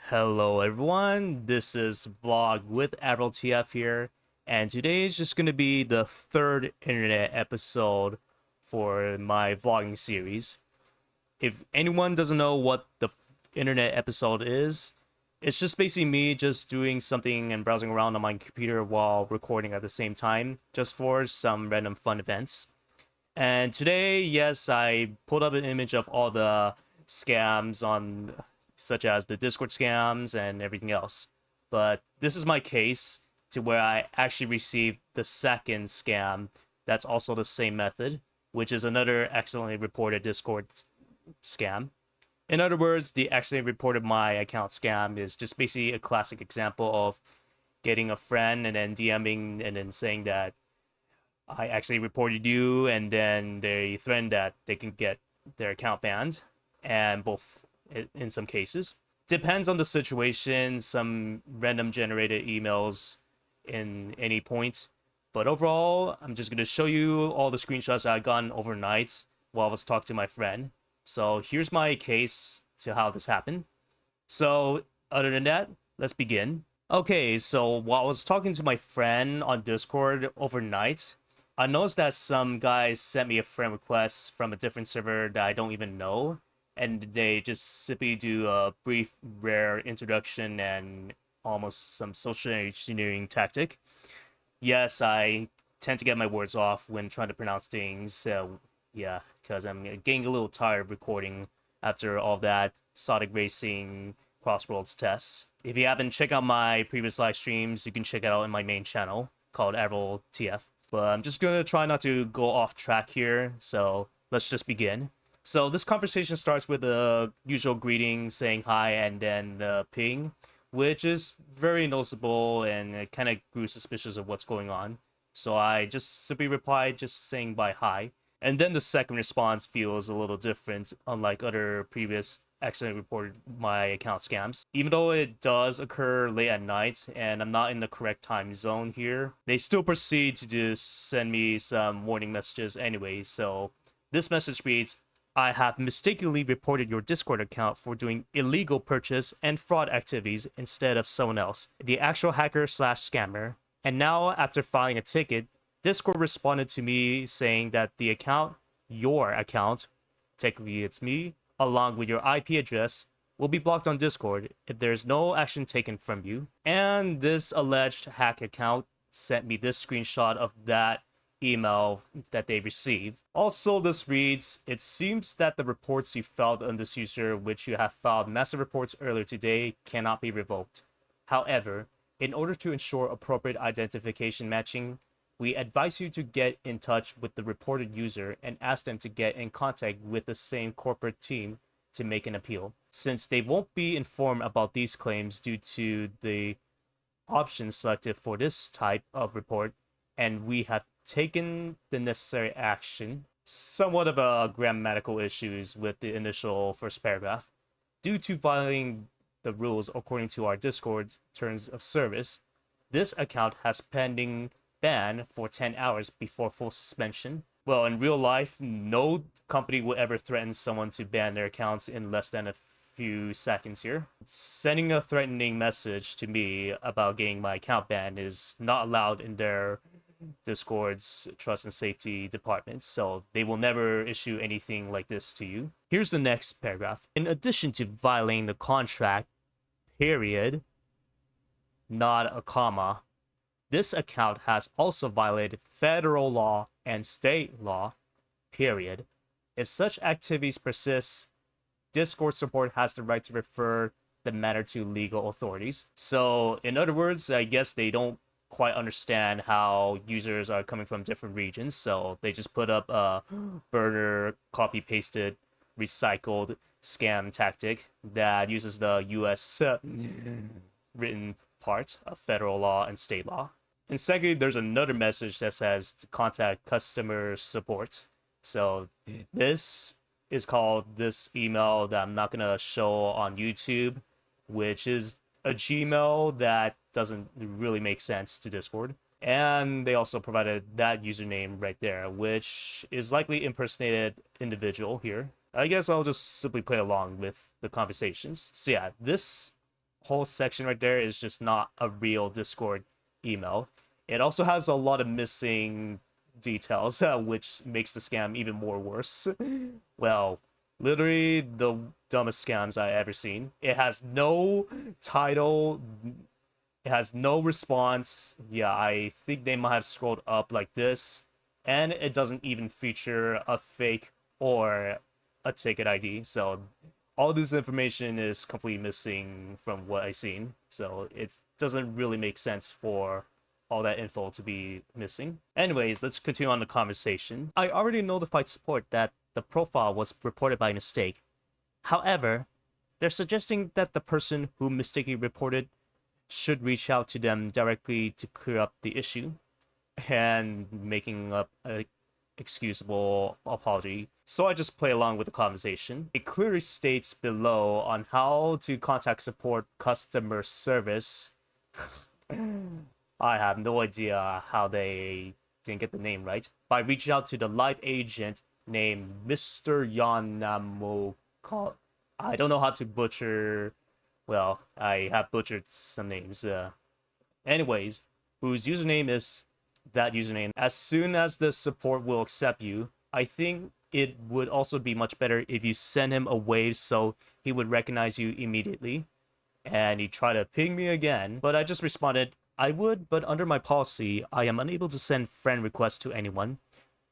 Hello everyone, this is VlogWithAvroTF here, and today is just going to be the third internet episode for my vlogging series. If anyone doesn't know what the internet episode is, it's just basically me just doing something and browsing around on my computer while recording at the same time, just for some random fun events. And today, yes, I pulled up an image of all the scams on, such as the Discord scams and everything else. But this is my case to where I actually received the second scam that's also the same method, which is another accidentally reported Discord scam. In other words, the accidentally reported my account scam is just basically a classic example of getting a friend and then DMing and then saying that I actually reported you, and then they threaten that they can get their account banned, and both in some cases. Depends on the situation, some random generated emails in any point. But overall, I'm just going to show you all the screenshots I got overnight while I was talking to my friend. So here's my case to how this happened. So, other than that, let's begin. Okay, so while I was talking to my friend on Discord overnight, I noticed that some guys sent me a friend request from a different server that I don't even know, and they just simply do a brief, rare introduction and almost some social engineering tactic. Yes, I tend to get my words off when trying to pronounce things. Yeah, because I'm getting a little tired of recording after all that Sonic Racing Crossworlds tests. If you haven't checked out my previous live streams, you can check it out in my main channel called AvrotTF. But I'm just gonna try not to go off track here, so let's just begin. So this conversation starts with the usual greeting, saying hi, and then the ping, which is very noticeable, and it kind of grew suspicious of what's going on. So I just simply replied, just saying bye hi. And then the second response feels a little different, unlike other previous accidentally reported my account scams. Even though it does occur late at night and I'm not in the correct time zone here, they still proceed to just send me some warning messages anyway. So this message reads, I have mistakenly reported your Discord account for doing illegal purchase and fraud activities instead of someone else, the actual hacker slash scammer. And now, after filing a ticket, Discord responded to me saying that the account, your account, technically it's me, along with your IP address, will be blocked on Discord if there's no action taken from you. And this alleged hack account sent me this screenshot of that email that they received. Also, this reads, it seems that the reports you filed on this user, which you have filed massive reports earlier today, cannot be revoked. However, in order to ensure appropriate identification matching, we advise you to get in touch with the reported user and ask them to get in contact with the same corporate team to make an appeal, since they won't be informed about these claims due to the options selected for this type of report, and we have taken the necessary action. Somewhat of a grammatical issues with the initial first paragraph. Due to violating the rules according to our Discord terms of service, this account has pending ban for 10 hours before full suspension. Well, in real life, no company would ever threaten someone to ban their accounts in less than a few seconds here. Sending a threatening message to me about getting my account banned is not allowed in their Discord's trust and safety department, so they will never issue anything like this to you. Here's the next paragraph. In addition to violating the contract, period, not a comma, this account has also violated federal law and state law, period. If such activities persist, Discord support has the right to refer the matter to legal authorities. So, in other words, I guess they don't quite understand how users are coming from different regions, so they just put up a burner copy pasted recycled scam tactic that uses the US written part of federal law and state law. And secondly, there's another message that says to contact customer support. So this is called this email that I'm not gonna show on YouTube, which is a Gmail that doesn't really make sense to Discord. And they also provided that username right there, which is likely impersonated individual here. I guess I'll just simply play along with the conversations. So yeah, this whole section right there is just not a real Discord email. It also has a lot of missing details, which makes the scam even more worse. Well, literally the dumbest scams I ever seen. It has no title, it has no response. Yeah, I think they might have scrolled up like this. And it doesn't even feature a fake or a ticket ID. So all this information is completely missing from what I've seen. So it doesn't really make sense for all that info to be missing. Anyways, let's continue on the conversation. I already notified support that the profile was reported by mistake. However, they're suggesting that the person who mistakenly reported should reach out to them directly to clear up the issue, and making up a excusable apology. So I just play along with the conversation. It clearly states below on how to contact support customer service. I have no idea how they didn't get the name right. By reaching out to the live agent named Mr. Yanamo. I don't know how to butcher. Well, I have butchered some names. Anyways, whose username is that username. As soon as the support will accept you, I think it would also be much better if you send him a wave so he would recognize you immediately. And he tried to ping me again, but I just responded, I would, but under my policy, I am unable to send friend requests to anyone.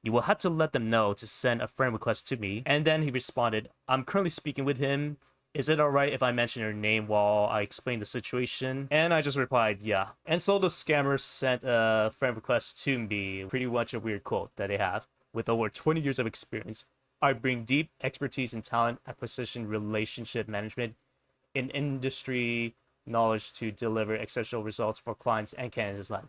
You will have to let them know to send a friend request to me. And then he responded, I'm currently speaking with him. Is it alright if I mention your name while I explain the situation? And I just replied, yeah. And so the scammer sent a friend request to me. Pretty much a weird quote that they have. With over 20 years of experience, I bring deep expertise in talent acquisition, relationship management, in industry knowledge to deliver exceptional results for clients and candidates alike.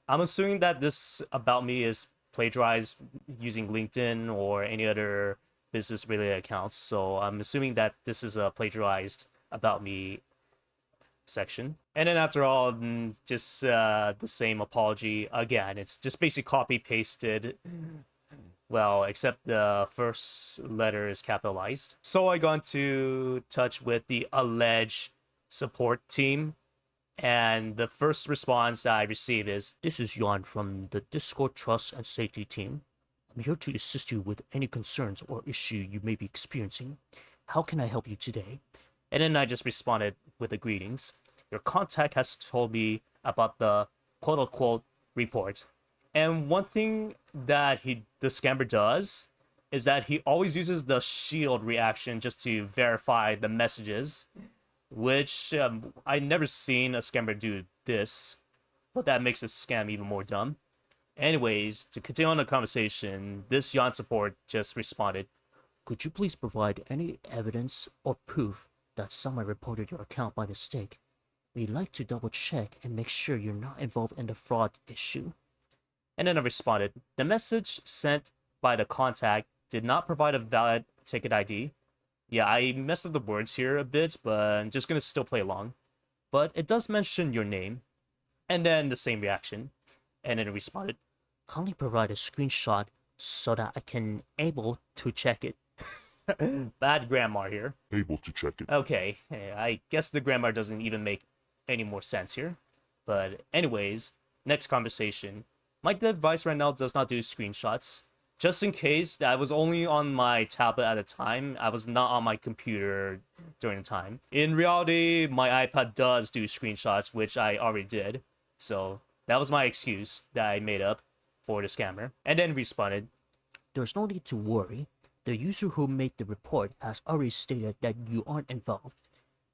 I'm assuming that this about me is plagiarized using LinkedIn or any other business related accounts. So I'm assuming that this is a plagiarized about me section. And then after all, just the same apology again. It's just basically copy pasted. Well, except the first letter is capitalized. So I got into touch with the alleged support team. And the first response that I received is, this is Yuan from the Discord Trust and Safety team. I'm here to assist you with any concerns or issue you may be experiencing. How can I help you today? And then I just responded with the greetings. Your contact has told me about the quote-unquote report. And one thing that the scammer does is that he always uses the shield reaction just to verify the messages, which I never seen a scammer do this, but that makes the scam even more dumb. Anyways, to continue on the conversation, this Yan support just responded, could you please provide any evidence or proof that someone reported your account by mistake? We'd like to double check and make sure you're not involved in the fraud issue. And then I responded, the message sent by the contact did not provide a valid ticket ID. Yeah, I messed up the words here a bit, but I'm just gonna still play along. But it does mention your name. And then the same reaction. And then it responded, kindly provide a screenshot so that I can able to check it. Bad grammar here. Able to check it. Okay, I guess the grammar doesn't even make any more sense here. But anyways, next conversation. My device right now does not do screenshots. Just in case, I was only on my tablet at the time. I was not on my computer during the time. In reality, my iPad does do screenshots, which I already did. So that was my excuse that I made up for the scammer. And then responded, there's no need to worry. The user who made the report has already stated that you aren't involved.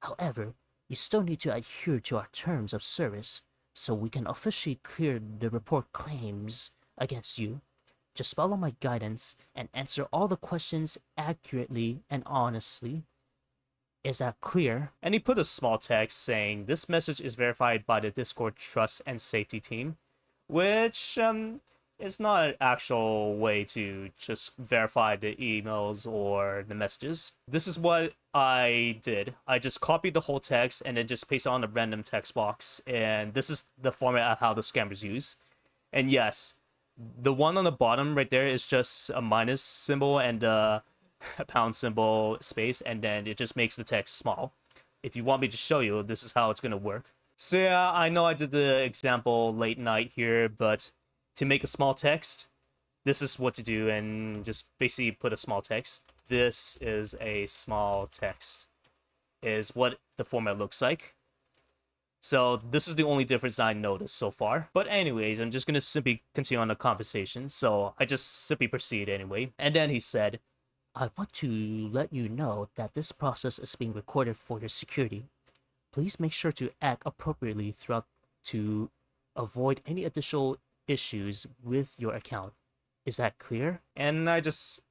However, you still need to adhere to our terms of service so we can officially clear the report claims against you. Just follow my guidance and answer all the questions accurately and honestly. Is that clear? And he put a small text saying this message is verified by the Discord Trust and Safety team, which is not an actual way to just verify the emails or the messages. This is what I did. I just copied the whole text and then just pasted on a random text box, and this is the format of how the scammers use. And yes, the one on the bottom right there is just a minus symbol and a pound symbol space, and then it just makes the text small. if you want me to show you, this is how it's gonna work. So yeah, I know I did the example late night here, but to make a small text, this is what to do, and just basically put a small text. This is a small text, is what the format looks like. So this is the only difference I noticed so far. But anyways, I'm just gonna simply continue on the conversation. So I just simply proceed anyway. And then he said, I want to let you know that this process is being recorded for your security. Please make sure to act appropriately throughout to avoid any additional issues with your account. Is that clear? And I just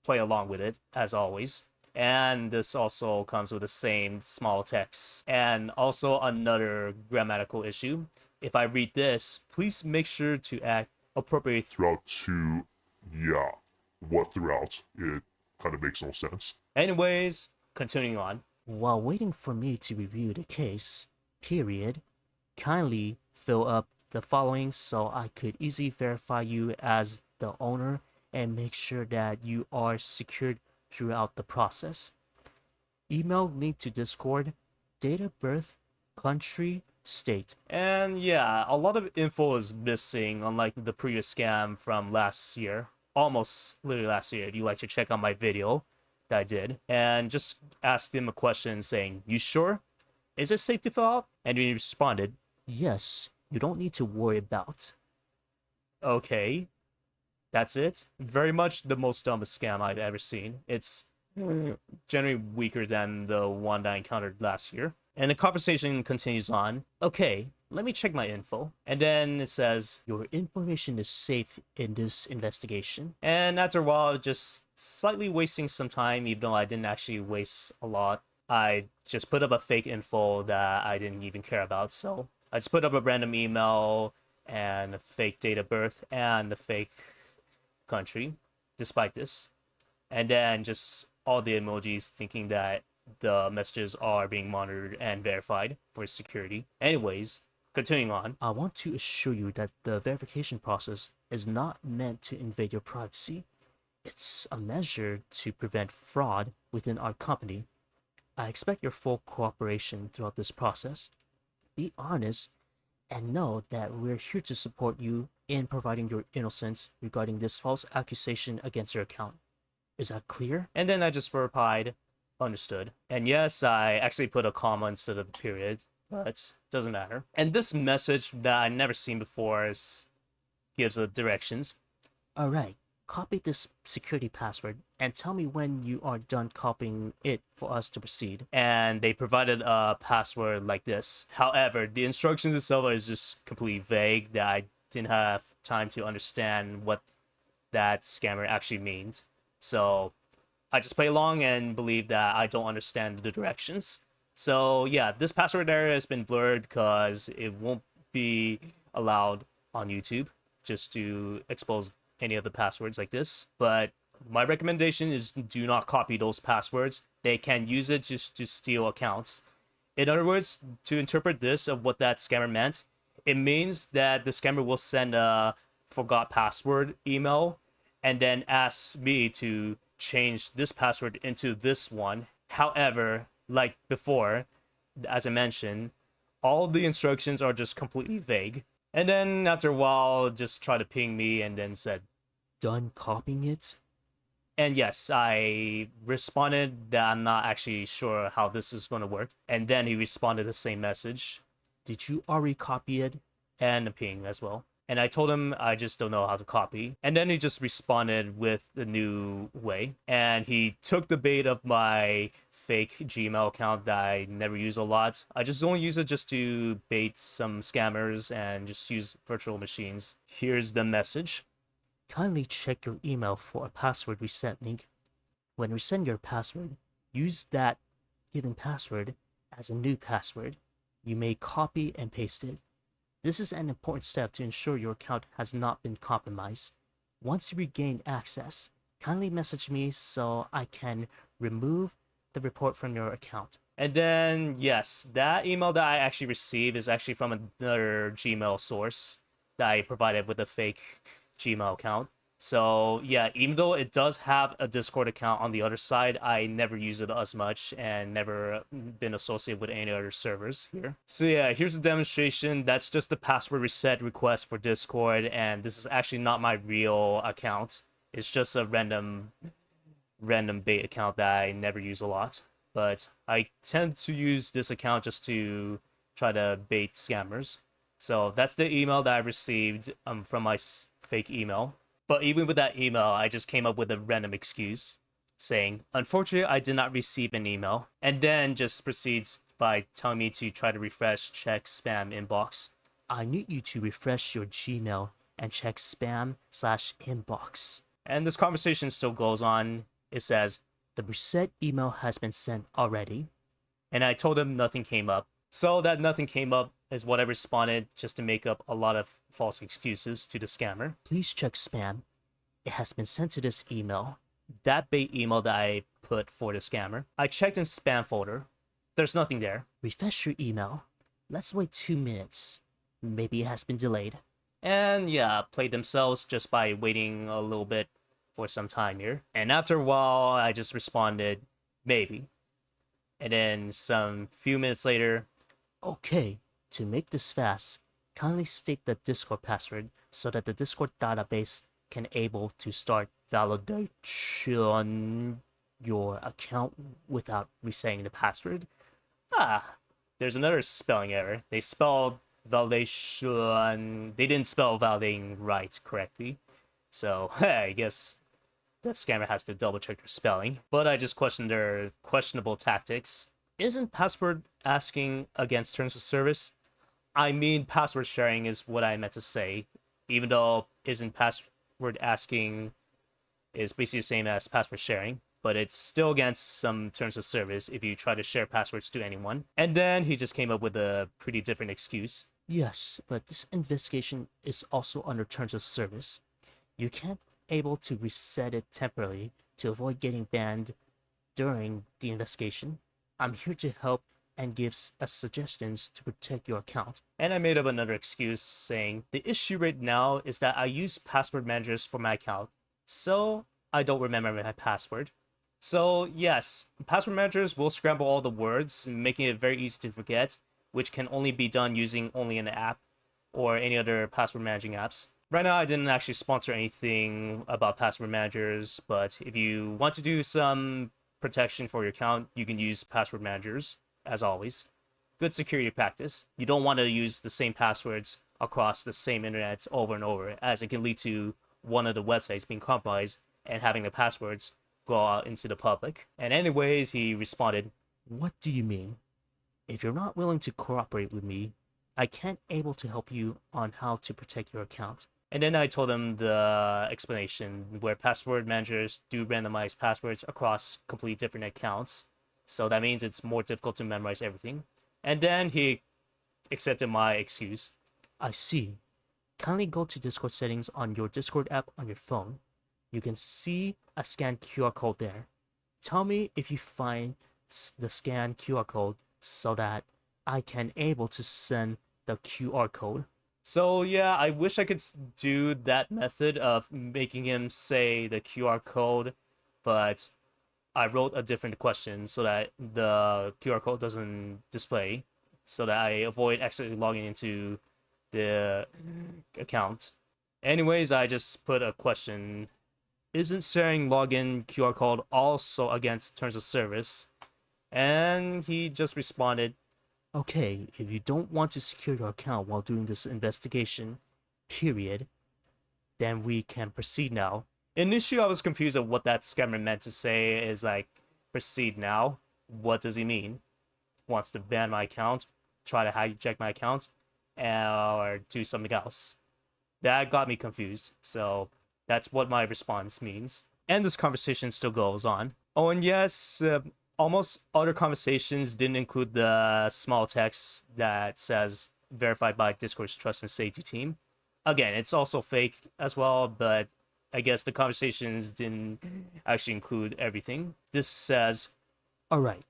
play along with it, as always. And this also comes with the same small text. And also another grammatical issue. If I read this, please make sure to act appropriately throughout to, yeah, what throughout? It kind of makes no sense. Anyways, continuing on. While waiting for me to review the case, period, kindly fill up the following so I could easily verify you as the owner and make sure that you are secured throughout the process. Email link to Discord, date of birth, country, state. And yeah, a lot of info is missing, unlike the previous scam from last year. Almost literally last year. If you like to check out my video that I did, and just asked him a question saying, "You sure? Is it safe to fill out?" And he responded, "Yes, you don't need to worry about." Okay, that's it. Very much the most dumbest scam I've ever seen. It's generally weaker than the one that I encountered last year. And the conversation continues on. Okay, let me check my info. And then it says, your information is safe in this investigation. And after a while, just slightly wasting some time, even though I didn't actually waste a lot. I just put up a fake info that I didn't even care about. So I just put up a random email and a fake date of birth and a fake country, despite this. And then just all the emojis thinking that the messages are being monitored and verified for security. Anyways, continuing on. I want to assure you that the verification process is not meant to invade your privacy. It's a measure to prevent fraud within our company. I expect your full cooperation throughout this process. Be honest and know that we're here to support you in providing your innocence regarding this false accusation against your account. Is that clear? And then I just replied, understood. And yes, I actually put a comma instead of a period, but it doesn't matter. And this message that I never seen before gives the directions. All right, copy this security password and tell me when you are done copying it for us to proceed. And they provided a password like this. However, the instructions itself is just completely vague that I didn't have time to understand what that scammer actually means. So I just play along and believe that I don't understand the directions. So yeah, this password area has been blurred because it won't be allowed on YouTube just to expose any of the passwords like this. But my recommendation is do not copy those passwords. They can use it just to steal accounts. In other words, to interpret this of what that scammer meant, it means that the scammer will send a forgot password email and then ask me to change this password into this one. However, like before, as I mentioned, all the instructions are just completely vague. And then after a while, just try to ping me and then said, done copying it? And yes, I responded that I'm not actually sure how this is going to work. And then he responded the same message. Did you already copy it? And a ping as well. And I told him I just don't know how to copy. And then he just responded with the new way. And he took the bait of my fake Gmail account that I never use a lot. I just only use it just to bait some scammers and just use virtual machines. Here's the message. Kindly check your email for a password reset link. When you send your password, use that given password as a new password. You may copy and paste it. This is an important step to ensure your account has not been compromised. Once you regain access, kindly message me so I can remove the report from your account. And then, yes, that email that I actually received is actually from another Gmail source that I provided with a fake Gmail account. So yeah, even though it does have a Discord account on the other side, I never use it as much and never been associated with any other servers here. So yeah, here's a demonstration. That's just the password reset request for Discord, and this is actually not my real account. It's just a random bait account that I never use a lot. But I tend to use this account just to try to bait scammers. So that's the email that I received from my fake email. But even with that email, I just came up with a random excuse saying, unfortunately, I did not receive an email. And then just proceeds by telling me to try to refresh, check spam inbox. I need you to refresh your Gmail and check spam/inbox. And this conversation still goes on. It says, the reset email has been sent already. And I told him nothing came up. So that nothing came up is what I responded just to make up a lot of false excuses to the scammer. Please check spam. It has been sent to this email. That bait email that I put for the scammer. I checked in spam folder. There's nothing there. Refresh your email. Let's wait 2 minutes. Maybe it has been delayed. And yeah, played themselves just by waiting a little bit for some time here. And after a while, I just responded, maybe. And then some few minutes later, okay, to make this fast, kindly state the Discord password so that the Discord database can able to start validation your account without resetting the password. There's another spelling error. They spelled validation. They didn't spell validating right correctly. So I guess the scammer has to double check their spelling. But I just questioned their questionable tactics. Isn't password asking against terms of service? I mean, password sharing is what I meant to say, even though isn't password asking is basically the same as password sharing, but it's still against some terms of service if you try to share passwords to anyone. And then he just came up with a pretty different excuse. Yes, but this investigation is also under terms of service. You can't able to reset it temporarily to avoid getting banned during the investigation. I'm here to help and gives us suggestions to protect your account. And I made up another excuse saying, the issue right now is that I use password managers for my account, so I don't remember my password. So yes, password managers will scramble all the words, making it very easy to forget, which can only be done using only an app or any other password managing apps. Right now, I didn't actually sponsor anything about password managers, but if you want to do some protection for your account, you can use password managers, as always. Good security practice. You don't want to use the same passwords across the same internet over and over, as it can lead to one of the websites being compromised and having the passwords go out into the public. And anyways, he responded, what do you mean? If you're not willing to cooperate with me, I can't able to help you on how to protect your account. And then I told him the explanation where password managers do randomize passwords across completely different accounts. So that means it's more difficult to memorize everything. And then he accepted my excuse. I see. Kindly go to Discord settings on your Discord app on your phone. You can see a scanned QR code there. Tell me if you find the scanned QR code so that I can able to send the QR code. So yeah, I wish I could do that method of making him say the QR code, but I wrote a different question so that the QR code doesn't display, so that I avoid accidentally logging into the account. Anyways, I just put a question. Isn't sharing login QR code also against terms of service? And he just responded, okay, if you don't want to secure your account while doing this investigation, period, then we can proceed now. Initially, I was confused of what that scammer meant to say is like, proceed now. What does he mean? Wants to ban my account, try to hijack my account, or do something else? That got me confused, so that's what my response means. And this conversation still goes on. Oh, and yes, almost other conversations didn't include the small text that says verified by Discord's trust and safety team. Again, it's also fake as well, but I guess the conversations didn't actually include everything. This says, all right,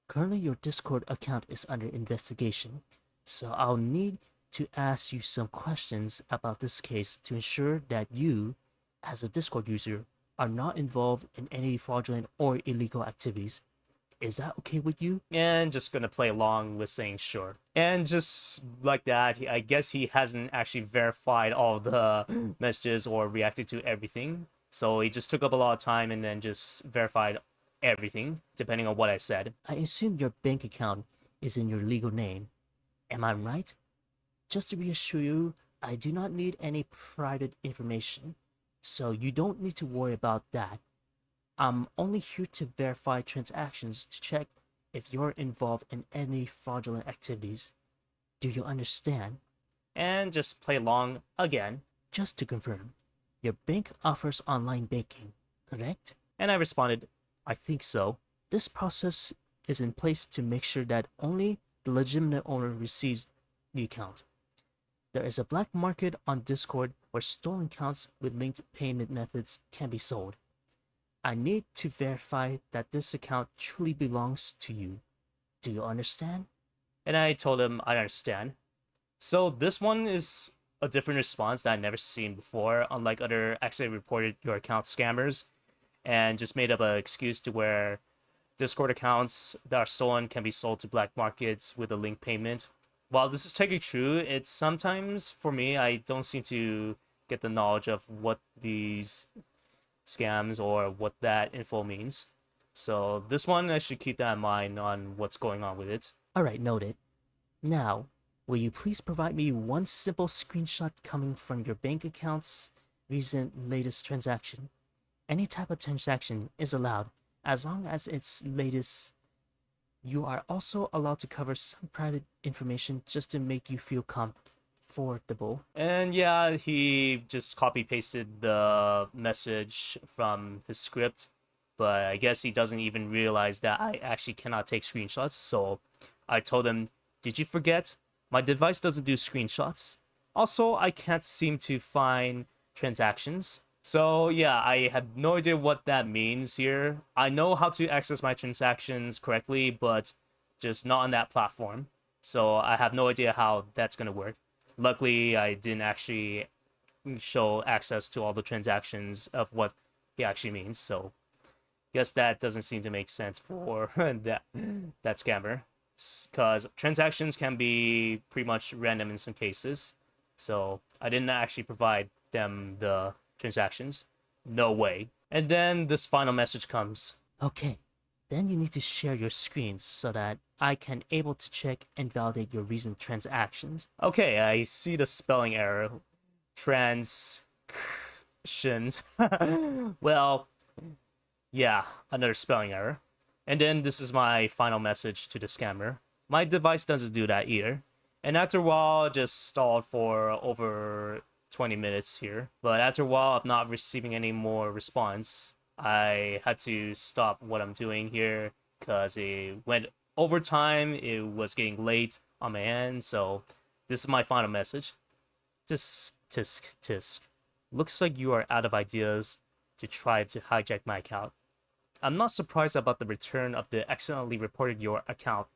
currently your Discord account is under investigation, so I'll need to ask you some questions about this case to ensure that you as a Discord user, are not involved in any fraudulent or illegal activities. Is that okay with you? And just gonna play along with saying sure. And just like that, I guess he hasn't actually verified all the messages or reacted to everything. So he just took up a lot of time and then just verified everything, depending on what I said. I assume your bank account is in your legal name. Am I right? Just to reassure you, I do not need any private information, so you don't need to worry about that. I'm only here to verify transactions to check if you're involved in any fraudulent activities. Do you understand? And just play along again. Just to confirm, your bank offers online banking, correct? And I responded, I think so. This process is in place to make sure that only the legitimate owner receives the account. There is a black market on Discord where stolen accounts with linked payment methods can be sold. I need to verify that this account truly belongs to you. Do you understand? And I told him I understand. So this one is a different response that I've never seen before, unlike other accidentally reported your account scammers, and just made up an excuse to where Discord accounts that are stolen can be sold to black markets with a link payment. While this is technically true, it's sometimes, for me, I don't seem to get the knowledge of what these scams or what that info means. So this one, I should keep that in mind on what's going on with it. Alright, noted. Now, will you please provide me one simple screenshot coming from your bank account's recent latest transaction? Any type of transaction is allowed as long as it's latest. You are also allowed to cover some private information just to make you feel comfortable. And yeah, he just copy pasted the message from his script, but I guess he doesn't even realize that I actually cannot take screenshots. So I told him, did you forget? My device doesn't do screenshots. Also, I can't seem to find transactions. So yeah, I had no idea what that means here. I know how to access my transactions correctly, but just not on that platform. So I have no idea how that's gonna work. Luckily, I didn't actually show access to all the transactions of what he actually means. So guess that doesn't seem to make sense for that scammer, because transactions can be pretty much random in some cases. So I didn't actually provide them the transactions. No way. And then this final message comes. Okay, then you need to share your screen so that I can able to check and validate your recent transactions. Okay, I see the spelling error. Transactions. Well, yeah, another spelling error. And then this is my final message to the scammer. My device doesn't do that either. And after a while, I just stalled for over 20 minutes here. But after a while, I'm not receiving any more response. I had to stop what I'm doing here because it went over time. It was getting late on my end. So this is my final message. Tisk, tisk, tisk. Looks like you are out of ideas to try to hijack my account. I'm not surprised about the return of the accidentally reported your account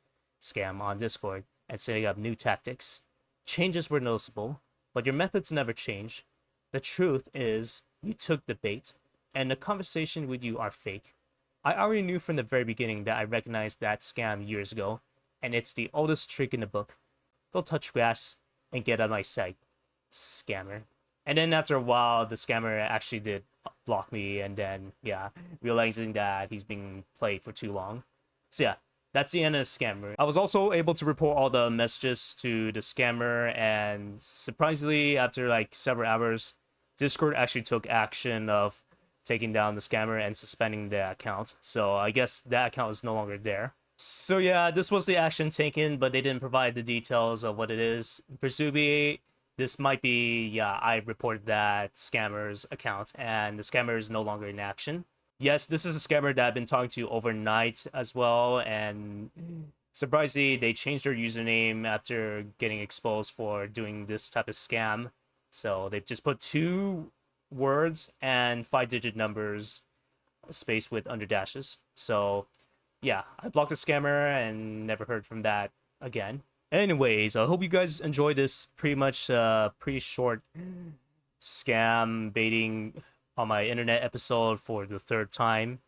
scam on Discord and setting up new tactics. Changes were noticeable, but your methods never change. The truth is, you took the bait, and the conversation with you are fake. I already knew from the very beginning that I recognized that scam years ago, and it's the oldest trick in the book. Go touch grass and get out of my sight, scammer. And then after a while, the scammer actually did block me, and then, yeah, realizing that he's being played for too long. So yeah, that's the end of the scammer. I was also able to report all the messages to the scammer, and surprisingly, after like several hours, Discord actually took action of taking down the scammer and suspending the account. So I guess that account is no longer there. So yeah, this was the action taken, but they didn't provide the details of what it is. Presumably, this might be, yeah, I reported that scammer's account, and the scammer is no longer in action. Yes, this is a scammer that I've been talking to overnight as well, and surprisingly, they changed their username after getting exposed for doing this type of scam. So they've just put 2 words and 5-digit numbers spaced with under dashes. So yeah, I blocked the scammer and never heard from that again. Anyways, I hope you guys enjoyed this pretty much pretty short scam baiting on my internet episode for the third time.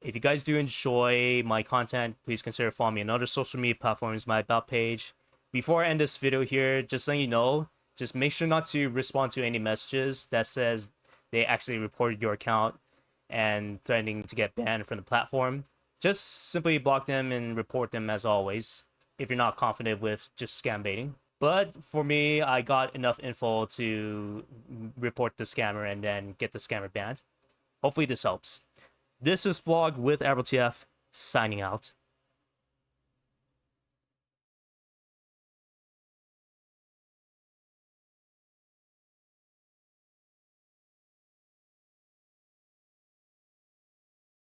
If you guys do enjoy my content, please consider following me on other social media platforms, my About page. Before I end this video here, just letting you know, just make sure not to respond to any messages that says they actually reported your account and threatening to get banned from the platform. Just simply block them and report them as always, if you're not confident with just scam baiting. But for me, I got enough info to report the scammer and then get the scammer banned. Hopefully this helps. This is Vlog with AvroTF, signing out.